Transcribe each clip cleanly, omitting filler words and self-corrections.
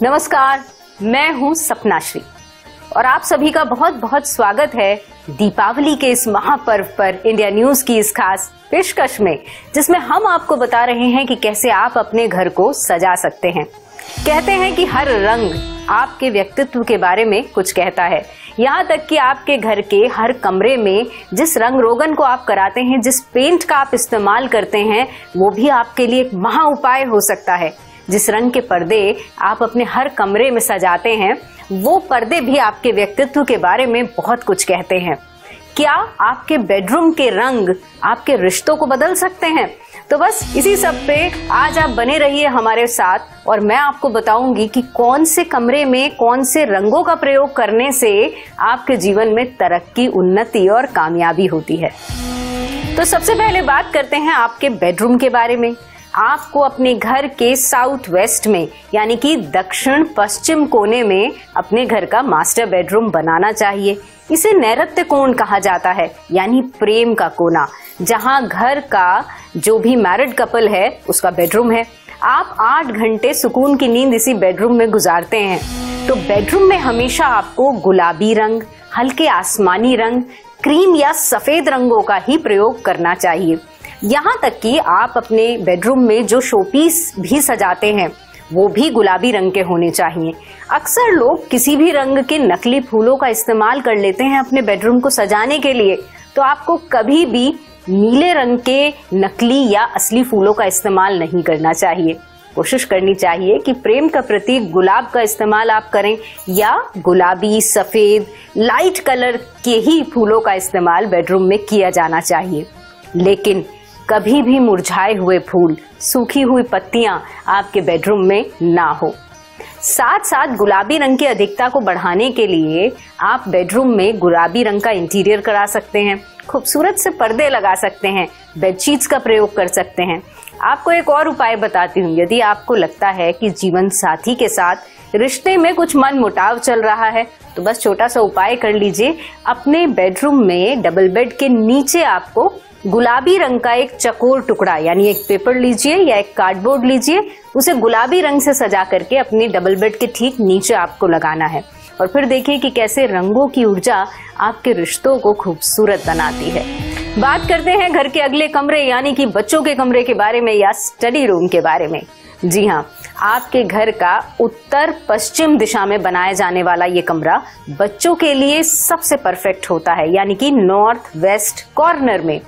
नमस्कार, मैं हूं सपना श्री और आप सभी का बहुत बहुत स्वागत है दीपावली के इस महापर्व पर इंडिया न्यूज की इस खास पेशकश में, जिसमें हम आपको बता रहे हैं कि कैसे आप अपने घर को सजा सकते हैं। कहते हैं कि हर रंग आपके व्यक्तित्व के बारे में कुछ कहता है। यहाँ तक कि आपके घर के हर कमरे में जिस रंग रोगन को आप कराते हैं, जिस पेंट का आप इस्तेमाल करते हैं, वो भी आपके लिए एक महा उपाय हो सकता है। जिस रंग के पर्दे आप अपने हर कमरे में सजाते हैं, वो पर्दे भी आपके व्यक्तित्व के बारे में बहुत कुछ कहते हैं। क्या आपके बेडरूम के रंग आपके रिश्तों को बदल सकते हैं? तो बस इसी सब पे आज आप बने रहिए हमारे साथ और मैं आपको बताऊंगी कि कौन से कमरे में कौन से रंगों का प्रयोग करने से आपके जीवन में तरक्की, उन्नति और कामयाबी होती है। तो सबसे पहले बात करते हैं आपके बेडरूम के बारे में। आपको अपने घर के साउथ वेस्ट में यानी कि दक्षिण पश्चिम कोने में अपने घर का मास्टर बेडरूम बनाना चाहिए। इसे नैऋत्य कोण कहा जाता है, यानी प्रेम का कोना, जहां घर का जो भी मैरिड कपल है उसका बेडरूम है। आप 8 घंटे सुकून की नींद इसी बेडरूम में गुजारते हैं। तो बेडरूम में हमेशा आपको गुलाबी रंग, हल्के आसमानी रंग, क्रीम या सफेद रंगों का ही प्रयोग करना चाहिए। यहाँ तक कि आप अपने बेडरूम में जो शोपीस भी सजाते हैं वो भी गुलाबी रंग के होने चाहिए। अक्सर लोग किसी भी रंग के नकली फूलों का इस्तेमाल कर लेते हैं अपने बेडरूम को सजाने के लिए, तो आपको कभी भी नीले रंग के नकली या असली फूलों का इस्तेमाल नहीं करना चाहिए। कोशिश करनी चाहिए कि प्रेम का प्रतीक गुलाब का इस्तेमाल आप करें या गुलाबी, सफेद, लाइट कलर के ही फूलों का इस्तेमाल बेडरूम में किया जाना चाहिए। लेकिन कभी भी मुरझाए हुए फूल, सूखी हुई पत्तियां आपके बेडरूम में ना हो। साथ साथ गुलाबी रंग की अधिकता को बढ़ाने के लिए आप बेडरूम में गुलाबी रंग का इंटीरियर करा सकते हैं, खूबसूरत से पर्दे लगा सकते हैं, बेडशीट्स का प्रयोग कर सकते हैं। आपको एक और उपाय बताती हूँ। यदि आपको लगता है कि जीवन साथी के साथ रिश्ते में कुछ मनमुटाव चल रहा है, तो बस छोटा सा उपाय कर लीजिए। अपने बेडरूम में डबल बेड के नीचे आपको गुलाबी रंग का एक चकोर टुकड़ा यानी एक पेपर लीजिए या एक कार्डबोर्ड लीजिए, उसे गुलाबी रंग से सजा करके अपने डबल बेड के ठीक नीचे आपको लगाना है। और फिर देखिए कि कैसे रंगों की ऊर्जा आपके रिश्तों को खूबसूरत बनाती है। बात करते हैं घर के अगले कमरे यानी कि बच्चों के कमरे के बारे में या स्टडी रूम के बारे में। जी हाँ, आपके घर का उत्तर पश्चिम दिशा में बनाया जाने वाला ये कमरा बच्चों के लिए सबसे परफेक्ट होता है, यानी कि नॉर्थ वेस्ट कॉर्नर में।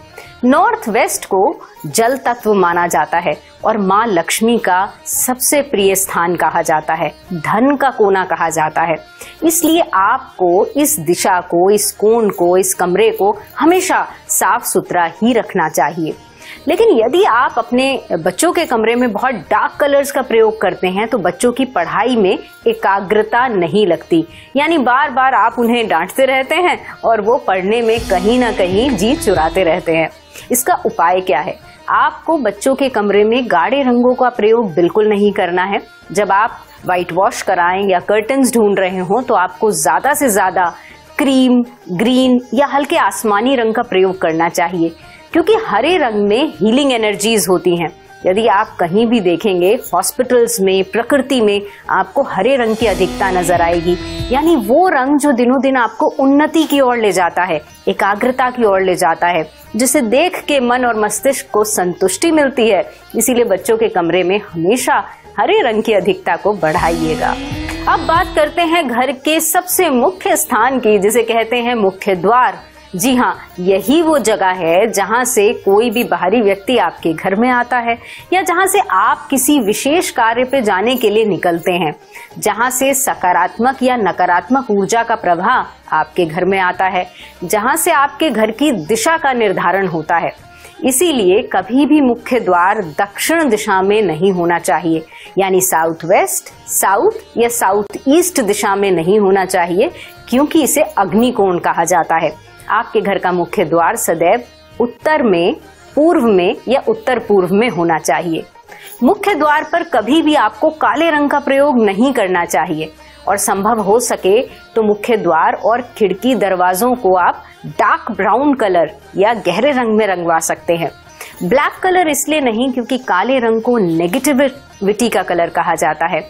नॉर्थ वेस्ट को जल तत्व माना जाता है और माँ लक्ष्मी का सबसे प्रिय स्थान कहा जाता है, धन का कोना कहा जाता है। इसलिए आपको इस दिशा को, इस कोण को, इस कमरे को हमेशा साफ सुथरा ही रखना चाहिए। लेकिन यदि आप अपने बच्चों के कमरे में बहुत डार्क कलर्स का प्रयोग करते हैं तो बच्चों की पढ़ाई में एकाग्रता नहीं लगती, यानी बार बार आप उन्हें डांटते रहते हैं और वो पढ़ने में कहीं ना कहीं जी चुराते रहते हैं। इसका उपाय क्या है? आपको बच्चों के कमरे में गाढ़े रंगों का प्रयोग बिल्कुल नहीं करना है। जब आप व्हाइट वॉश कराएं या कर्टन्स ढूंढ रहे हो तो आपको ज्यादा से ज्यादा क्रीम, ग्रीन या हल्के आसमानी रंग का प्रयोग करना चाहिए, क्योंकि हरे रंग में हीलिंग एनर्जीज होती हैं। यदि आप कहीं भी देखेंगे, हॉस्पिटल्स में, प्रकृति में, आपको हरे रंग की अधिकता नजर आएगी, यानी वो रंग जो दिनों दिन आपको उन्नति की ओर ले जाता है, एकाग्रता की ओर ले जाता है, जिसे देख के मन और मस्तिष्क को संतुष्टि मिलती है। इसीलिए बच्चों के कमरे में हमेशा हरे रंग की अधिकता को बढ़ाइएगा। अब बात करते हैं घर के सबसे मुख्य स्थान की, जिसे कहते हैं मुख्य द्वार। जी हाँ, यही वो जगह है जहाँ से कोई भी बाहरी व्यक्ति आपके घर में आता है या जहाँ से आप किसी विशेष कार्य पे जाने के लिए निकलते हैं, जहाँ से सकारात्मक या नकारात्मक ऊर्जा का प्रवाह आपके घर में आता है, जहाँ से आपके घर की दिशा का निर्धारण होता है। इसीलिए कभी भी मुख्य द्वार दक्षिण दिशा में नहीं होना चाहिए, यानी साउथ वेस्ट, साउथ या साउथ ईस्ट दिशा में नहीं होना चाहिए, क्योंकि इसे अग्निकोण कहा जाता है। आपके घर का मुख्य द्वार सदैव उत्तर में, पूर्व में या उत्तर पूर्व में होना चाहिए। मुख्य द्वार पर कभी भी आपको काले रंग का प्रयोग नहीं करना चाहिए और संभव हो सके तो मुख्य द्वार और खिड़की दरवाजों को आप डार्क ब्राउन कलर या गहरे रंग में रंगवा सकते हैं। ब्लैक कलर इसलिए नहीं क्योंकि काले रंग को नेगेटिविटी का कलर कहा जाता है।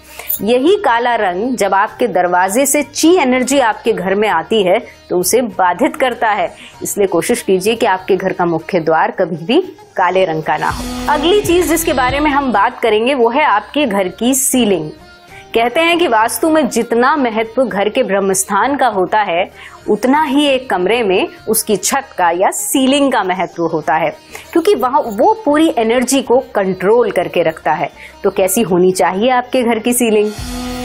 यही काला रंग जब आपके दरवाजे से ची एनर्जी आपके घर में आती है तो उसे बाधित करता है। इसलिए कोशिश कीजिए कि आपके घर का मुख्य द्वार कभी भी काले रंग का ना हो। अगली चीज जिसके बारे में हम बात करेंगे वो है आपके घर की सीलिंग। कहते हैं कि वास्तु में जितना महत्व घर के ब्रह्मस्थान का होता है उतना ही एक कमरे में उसकी छत का या सीलिंग का महत्व होता है, क्योंकि वहां वो पूरी एनर्जी को कंट्रोल करके रखता है। तो कैसी होनी चाहिए आपके घर की सीलिंग?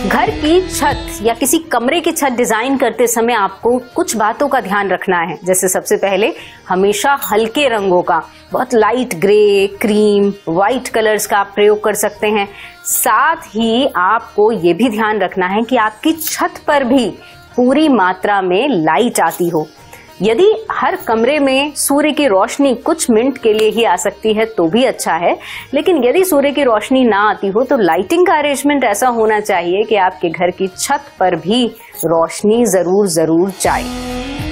घर की छत या किसी कमरे की छत डिजाइन करते समय आपको कुछ बातों का ध्यान रखना है। जैसे सबसे पहले हमेशा हल्के रंगों का, बहुत light grey, cream, white colours का आप प्रयोग कर सकते हैं। साथ ही आपको ये भी ध्यान रखना है कि आपकी छत पर भी पूरी मात्रा में लाइट आती हो। यदि हर कमरे में सूर्य की रोशनी कुछ मिनट के लिए ही आ सकती है तो भी अच्छा है, लेकिन यदि सूर्य की रोशनी ना आती हो तो लाइटिंग का अरेंजमेंट ऐसा होना चाहिए कि आपके घर की छत पर भी रोशनी जरूर जाए।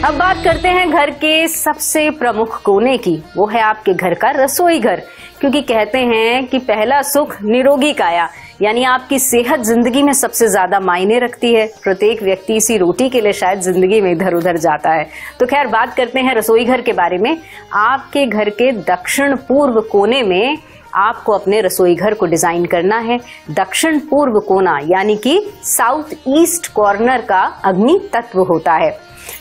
अब बात करते हैं घर के सबसे प्रमुख कोने की, वो है आपके घर का रसोई घर। क्योंकि कहते हैं कि पहला सुख निरोगी काया, यानी आपकी सेहत जिंदगी में सबसे ज्यादा मायने रखती है। प्रत्येक व्यक्ति इसी रोटी के लिए शायद जिंदगी में इधर उधर जाता है। तो खैर बात करते हैं रसोई घर के बारे में। आपके घर के दक्षिण पूर्व कोने में आपको अपने रसोई घर को डिजाइन करना है। दक्षिण पूर्व कोना यानी कि साउथ ईस्ट कॉर्नर का अग्नि तत्व होता है।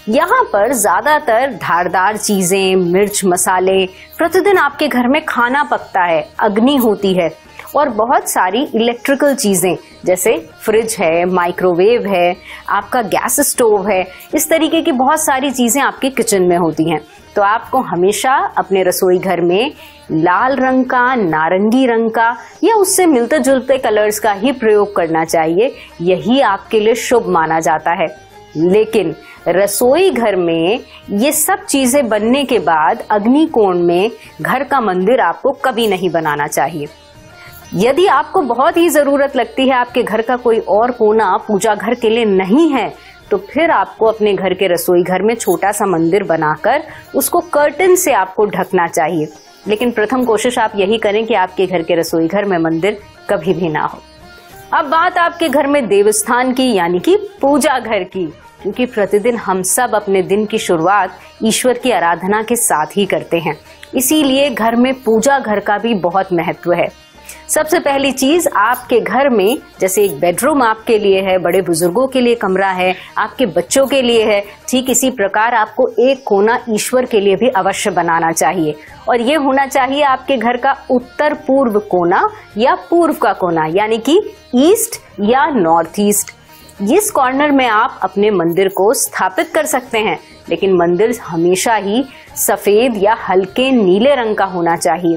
यहाँ पर ज्यादातर धारदार चीजें, मिर्च, मसाले, प्रतिदिन आपके घर में खाना पकता है, अग्नि होती है, और बहुत सारी इलेक्ट्रिकल चीजें जैसे फ्रिज है, माइक्रोवेव है, आपका गैस स्टोव है, इस तरीके की बहुत सारी चीजें आपके किचन में होती हैं। तो आपको हमेशा अपने रसोई घर में लाल रंग का, नारंगी रंग का या उससे मिलते जुलते कलर्स का ही प्रयोग करना चाहिए। यही आपके लिए शुभ माना जाता है। लेकिन रसोई घर में ये सब चीजें बनने के बाद अग्निकोण में घर का मंदिर आपको कभी नहीं बनाना चाहिए। यदि आपको बहुत ही जरूरत लगती है, आपके घर का कोई और कोना पूजा घर के लिए नहीं है, तो फिर आपको अपने घर के रसोई घर में छोटा सा मंदिर बनाकर उसको कर्टन से आपको ढकना चाहिए। लेकिन प्रथम कोशिश आप यही करें कि आपके घर के रसोई घर में मंदिर कभी भी ना हो। अब बात आपके घर में देवस्थान की, यानी कि पूजा घर की, क्योंकि प्रतिदिन हम सब अपने दिन की शुरुआत ईश्वर की आराधना के साथ ही करते हैं। इसीलिए घर में पूजा घर का भी बहुत महत्व है। सबसे पहली चीज, आपके घर में जैसे एक बेडरूम आपके लिए है, बड़े बुजुर्गों के लिए कमरा है, आपके बच्चों के लिए है, ठीक इसी प्रकार आपको एक कोना ईश्वर के लिए भी अवश्य बनाना चाहिए। और ये होना चाहिए आपके घर का उत्तर पूर्व कोना या पूर्व का कोना, यानी कि ईस्ट या नॉर्थ ईस्ट। इस कॉर्नर में आप अपने मंदिर को स्थापित कर सकते हैं, लेकिन मंदिर हमेशा ही सफेद या हल्के नीले रंग का होना चाहिए,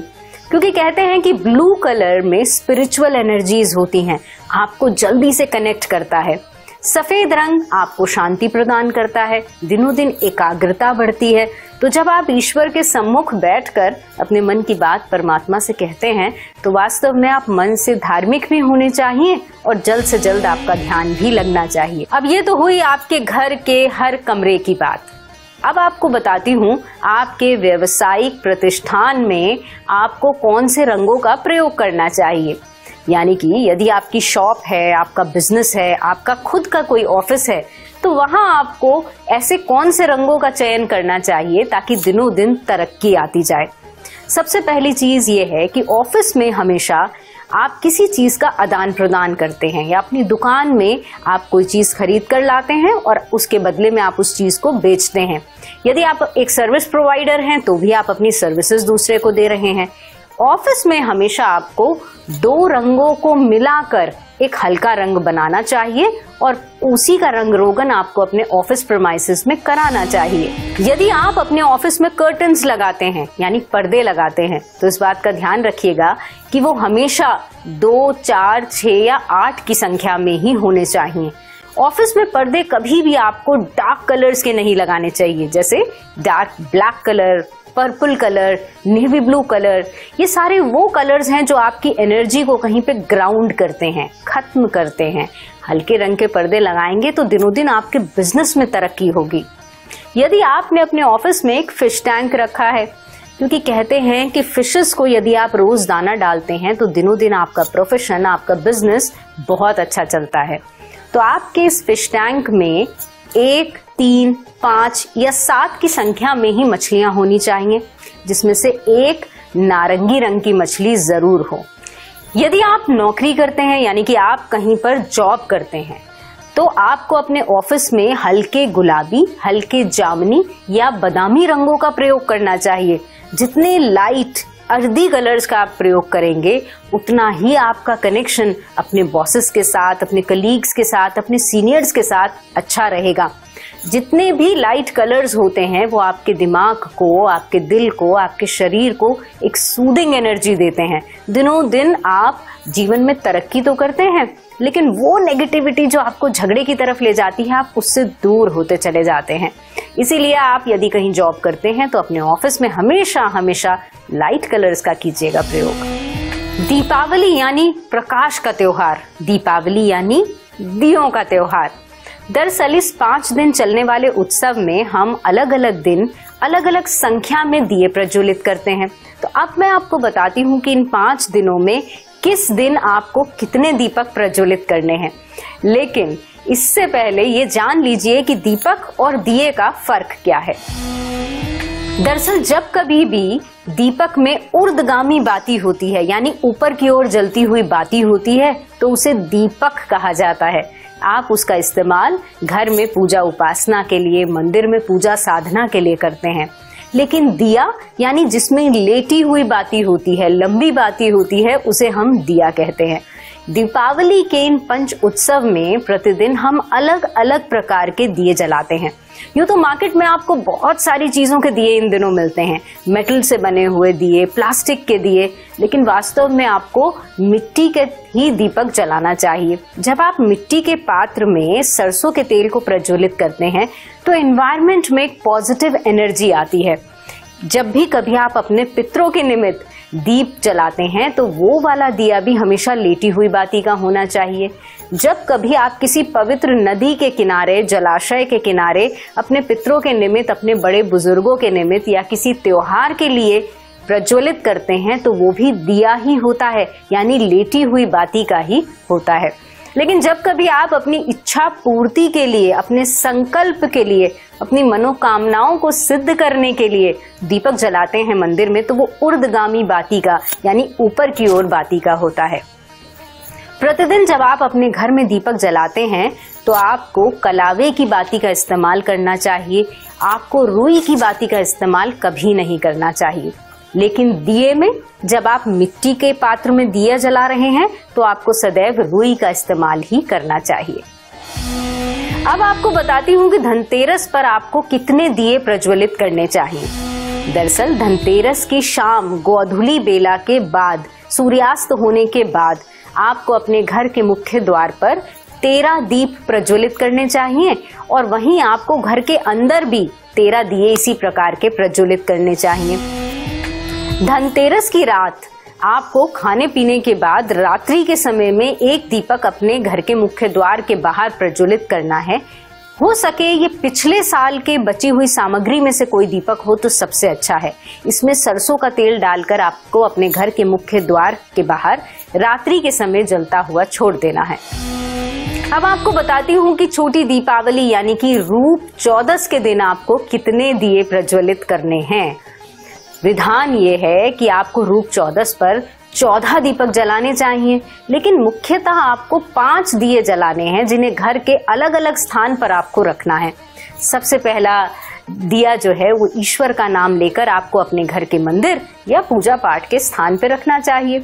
क्योंकि कहते हैं कि ब्लू कलर में स्पिरिचुअल एनर्जीज होती हैं, आपको जल्दी से कनेक्ट करता है। सफेद रंग आपको शांति प्रदान करता है, दिनों दिन एकाग्रता बढ़ती है। तो जब आप ईश्वर के सम्मुख बैठकर अपने मन की बात परमात्मा से कहते हैं तो वास्तव में आप मन से धार्मिक भी होने चाहिए और जल्द से जल्द आपका ध्यान भी लगना चाहिए। अब ये तो हुई आपके घर के हर कमरे की बात। अब आपको बताती हूँ आपके व्यवसायिक प्रतिष्ठान में आपको कौन से रंगों का प्रयोग करना चाहिए। यानी कि यदि आपकी शॉप है, आपका बिजनेस है, आपका खुद का कोई ऑफिस है, तो वहां आपको ऐसे कौन से रंगों का चयन करना चाहिए ताकि दिनों दिन तरक्की आती जाए। सबसे पहली चीज ये है कि ऑफिस में हमेशा आप किसी चीज का आदान प्रदान करते हैं या अपनी दुकान में आप कोई चीज खरीद कर लाते हैं और उसके बदले में आप उस चीज को बेचते हैं। यदि आप एक सर्विस प्रोवाइडर हैं तो भी आप अपनी सर्विसेज दूसरे को दे रहे हैं। ऑफिस में हमेशा आपको दो रंगों को मिलाकर एक हल्का रंग बनाना चाहिए और उसी का रंग रोगन आपको अपने ऑफिस प्रीमाइसेस में कराना चाहिए। यदि आप अपने ऑफिस में कर्टन्स लगाते हैं यानी पर्दे लगाते हैं तो इस बात का ध्यान रखिएगा कि वो हमेशा 2, 4, 6 या 8 की संख्या में ही होने चाहिए। ऑफिस में पर्दे कभी भी आपको डार्क कलर्स के नहीं लगाने चाहिए, जैसे dark black colour, purple colour, navy blue colour. ये सारे वो कलर्स हैं जो आपकी एनर्जी को कहीं पे ग्राउंड करते हैं, खत्म करते हैं। हल्के रंग के पर्दे लगाएंगे तो दिनों दिन आपके बिजनेस में तरक्की होगी। यदि आपने अपने ऑफिस में एक फिश टैंक रखा है क्योंकि कहते हैं कि फिशेस को यदि आप रोज दाना डालते हैं तो दिनों दिन आपका प्रोफेशन, आपका बिजनेस बहुत अच्छा चलता है। तो आपके इस फिश टैंक में 1, 3, 5 या 7 की संख्या में ही मछलियां होनी चाहिए, जिसमें से एक नारंगी रंग की मछली जरूर हो। यदि आप नौकरी करते हैं, यानी कि आप कहीं पर जॉब करते हैं, तो आपको अपने ऑफिस में हल्के गुलाबी, हल्के जामुनी या बादामी रंगों का प्रयोग करना चाहिए। जितने लाइट अर्दी कलर्स का आप प्रयोग करेंगे, उतना ही आपका कनेक्शन अपने बॉसेस के साथ, अपने कलीग्स के साथ, अपने सीनियर्स के साथ अच्छा रहेगा। जितने भी लाइट कलर्स होते हैं वो आपके दिमाग को, आपके दिल को, आपके शरीर को एक सूदिंग एनर्जी देते हैं। दिनों दिन आप जीवन में तरक्की तो करते हैं, लेकिन वो नेगेटिविटी जो आपको झगड़े की तरफ ले जाती है, आप उससे दूर होते चले जाते हैं। इसीलिए आप यदि कहीं जॉब करते हैं तो अपने ऑफिस में हमेशा हमेशा लाइट कलर्स का कीजिएगा प्रयोग। दीपावली यानी प्रकाश का त्योहार, दीपावली यानी दियों का त्योहार। दरअसल इस 5 दिन चलने वाले उत्सव में हम अलग अलग दिन अलग अलग संख्या में दिए प्रज्वलित करते हैं। तो अब मैं आपको बताती हूँ कि इन 5 दिनों में किस दिन आपको कितने दीपक प्रज्वलित करने हैं। लेकिन इससे पहले ये जान लीजिए कि दीपक और दिए का फर्क क्या है। दरअसल जब कभी भी दीपक में ऊर्ध्वगामी बाती होती है, यानी ऊपर की ओर जलती हुई बाती होती है, तो उसे दीपक कहा जाता है। आप उसका इस्तेमाल घर में पूजा उपासना के लिए, मंदिर में पूजा साधना के लिए करते हैं। लेकिन दिया यानी जिसमें लेटी हुई बाती होती है, लंबी बाती होती है, उसे हम दिया कहते हैं। दीपावली के इन पंच उत्सव में प्रतिदिन हम अलग अलग प्रकार के दिए जलाते हैं। यूं तो मार्केट में आपको बहुत सारी चीजों के दिए इन दिनों मिलते हैं, मेटल से बने हुए दिए, प्लास्टिक के दिए, लेकिन वास्तव में आपको मिट्टी के ही दीपक जलाना चाहिए। जब आप मिट्टी के पात्र में सरसों के तेल को प्रज्वलित करते हैं तो एनवायरनमेंट में एक पॉजिटिव एनर्जी आती है। जब भी कभी आप अपने पितरों के निमित्त दीप जलाते हैं तो वो वाला दिया भी हमेशा लेटी हुई बाती का होना चाहिए। जब कभी आप किसी पवित्र नदी के किनारे, जलाशय के किनारे अपने पितरों के निमित्त, अपने बड़े बुजुर्गों के निमित्त या किसी त्योहार के लिए प्रज्वलित करते हैं तो वो भी दिया ही होता है, यानी लेटी हुई बाती का ही होता है। लेकिन जब कभी आप अपनी इच्छा पूर्ति के लिए, अपने संकल्प के लिए, अपनी मनोकामनाओं को सिद्ध करने के लिए दीपक जलाते हैं मंदिर में, तो वो ऊर्ध्वगामी बाती का यानी ऊपर की ओर बाती का होता है। प्रतिदिन जब आप अपने घर में दीपक जलाते हैं तो आपको कलावे की बाती का इस्तेमाल करना चाहिए। आपको रुई की बाती का इस्तेमाल कभी नहीं करना चाहिए। लेकिन दिए में जब आप मिट्टी के पात्र में दिया जला रहे हैं तो आपको सदैव रुई का इस्तेमाल ही करना चाहिए। अब आपको बताती हूँ कि धनतेरस पर आपको कितने दिए प्रज्वलित करने चाहिए। दरअसल धनतेरस की शाम गोधूली बेला के बाद, सूर्यास्त होने के बाद आपको अपने घर के मुख्य द्वार पर 13 दीप प्रज्वलित करने चाहिए और वहीं आपको घर के अंदर भी 13 दिए इसी प्रकार के प्रज्वलित करने चाहिए। धनतेरस की रात आपको खाने पीने के बाद रात्रि के समय में एक दीपक अपने घर के मुख्य द्वार के बाहर प्रज्वलित करना है। हो सके ये पिछले साल के बची हुई सामग्री में से कोई दीपक हो तो सबसे अच्छा है। इसमें सरसों का तेल डालकर आपको अपने घर के मुख्य द्वार के बाहर रात्रि के समय जलता हुआ छोड़ देना है। अब आपको बताती हूँ कि छोटी दीपावली यानी कि रूप चौदस के दिन आपको कितने दिए प्रज्वलित करने हैं। विधान ये है कि आपको रूप चौदस पर 14 दीपक जलाने चाहिए, लेकिन मुख्यतः आपको 5 दिए जलाने हैं जिन्हें घर के अलग अलग स्थान पर आपको रखना है। सबसे पहला दिया जो है वो ईश्वर का नाम लेकर आपको अपने घर के मंदिर या पूजा पाठ के स्थान पर रखना चाहिए।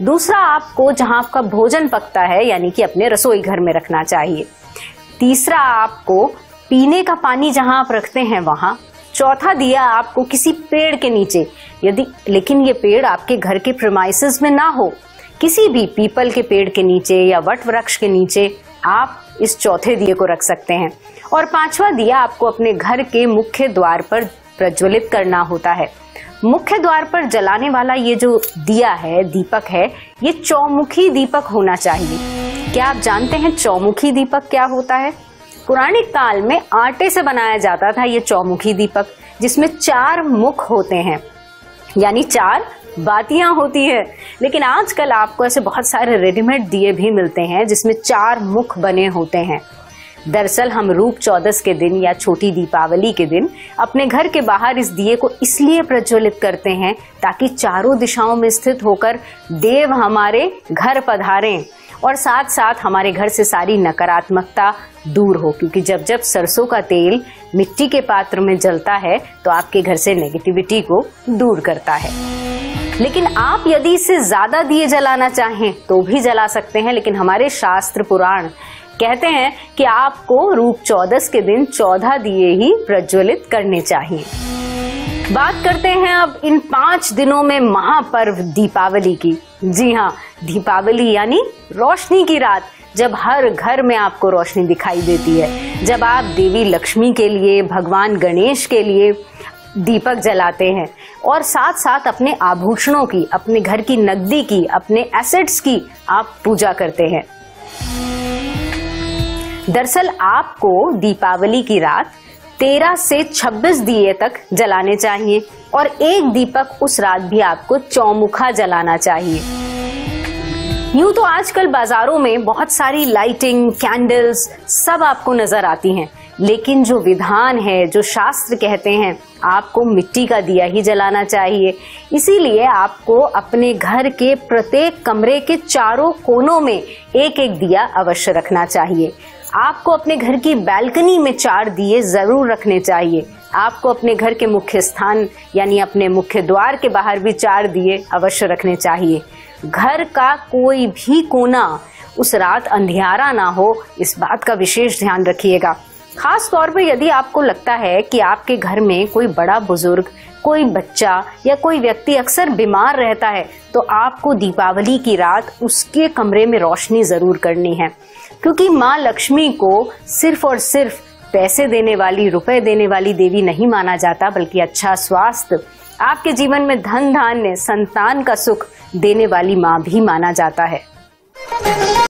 दूसरा आपको जहां आपका भोजन पकता है यानी कि अपने रसोई घर में रखना चाहिए। तीसरा आपको पीने का पानी जहां आप रखते हैं वहां। चौथा दिया आपको किसी पेड़ के नीचे, लेकिन ये पेड़ आपके घर के प्रीमाइसेस में ना हो, किसी भी पीपल के पेड़ के नीचे या वट वृक्ष के नीचे आप इस चौथे दिए को रख सकते हैं। और 5वां दिया आपको अपने घर के मुख्य द्वार पर प्रज्वलित करना होता है। मुख्य द्वार पर जलाने वाला ये जो दिया है, दीपक है, ये चौमुखी दीपक होना चाहिए। क्या आप जानते हैं चौमुखी दीपक क्या होता है? पुराने काल में आटे से बनाया जाता था ये चौमुखी दीपक, जिसमें 4 मुख होते हैं। यानी 4 बातियां होती है। लेकिन आजकल आपको ऐसे बहुत सारे रेडीमेड दिए भी मिलते हैं जिसमें 4 मुख बने होते हैं। दरअसल हम रूप चौदस के दिन या छोटी दीपावली के दिन अपने घर के बाहर इस दिए को इसलिए प्रज्वलित करते हैं ताकि चारों दिशाओं में स्थित होकर देव हमारे घर पधारें और साथ साथ हमारे घर से सारी नकारात्मकता दूर हो, क्योंकि जब जब सरसों का तेल मिट्टी के पात्र में जलता है तो आपके घर से नेगेटिविटी को दूर करता है। लेकिन आप यदि इससे ज्यादा दिए जलाना चाहें तो भी जला सकते हैं, लेकिन हमारे शास्त्र पुराण कहते हैं कि आपको रूप चौदस के दिन 14 दिए ही प्रज्वलित करने चाहिए। बात करते हैं अब इन 5 दिनों में महापर्व दीपावली की। जी हाँ, दीपावली यानी रोशनी की रात, जब हर घर में आपको रोशनी दिखाई देती है, जब आप देवी लक्ष्मी के लिए, भगवान गणेश के लिए दीपक जलाते हैं और साथ साथ अपने आभूषणों की, अपने घर की नकदी की, अपने एसेट्स की आप पूजा करते हैं। दरअसल आपको दीपावली की रात 13 से 26 दिए तक जलाने चाहिए और एक दीपक उस रात भी आपको चौमुखा जलाना चाहिए। यूं तो आजकल बाजारों में बहुत सारी लाइटिंग, कैंडल्स सब आपको नजर आती हैं, लेकिन जो विधान है, जो शास्त्र कहते हैं, आपको मिट्टी का दिया ही जलाना चाहिए। इसीलिए आपको अपने घर के प्रत्येक कमरे के चारों कोनों में एक एक दिया अवश्य रखना चाहिए। आपको अपने घर की बैल्कनी में 4 दिए जरूर रखने चाहिए। आपको अपने घर के मुख्य स्थान यानी अपने मुख्य द्वार के बाहर भी 4 दिए अवश्य रखने चाहिए। घर का कोई भी कोना उस रात अंधियारा ना हो, इस बात का विशेष ध्यान रखिएगा। खास तौर पर यदि आपको लगता है कि आपके घर में कोई बड़ा बुजुर्ग, कोई बच्चा या कोई व्यक्ति अक्सर बीमार रहता है, तो आपको दीपावली की रात उसके कमरे में रोशनी जरूर करनी है, क्योंकि माँ लक्ष्मी को सिर्फ और सिर्फ पैसे देने वाली, रुपए देने वाली देवी नहीं माना जाता, बल्कि अच्छा स्वास्थ्य, आपके जीवन में धन धान्य, संतान का सुख देने वाली माँ भी माना जाता है।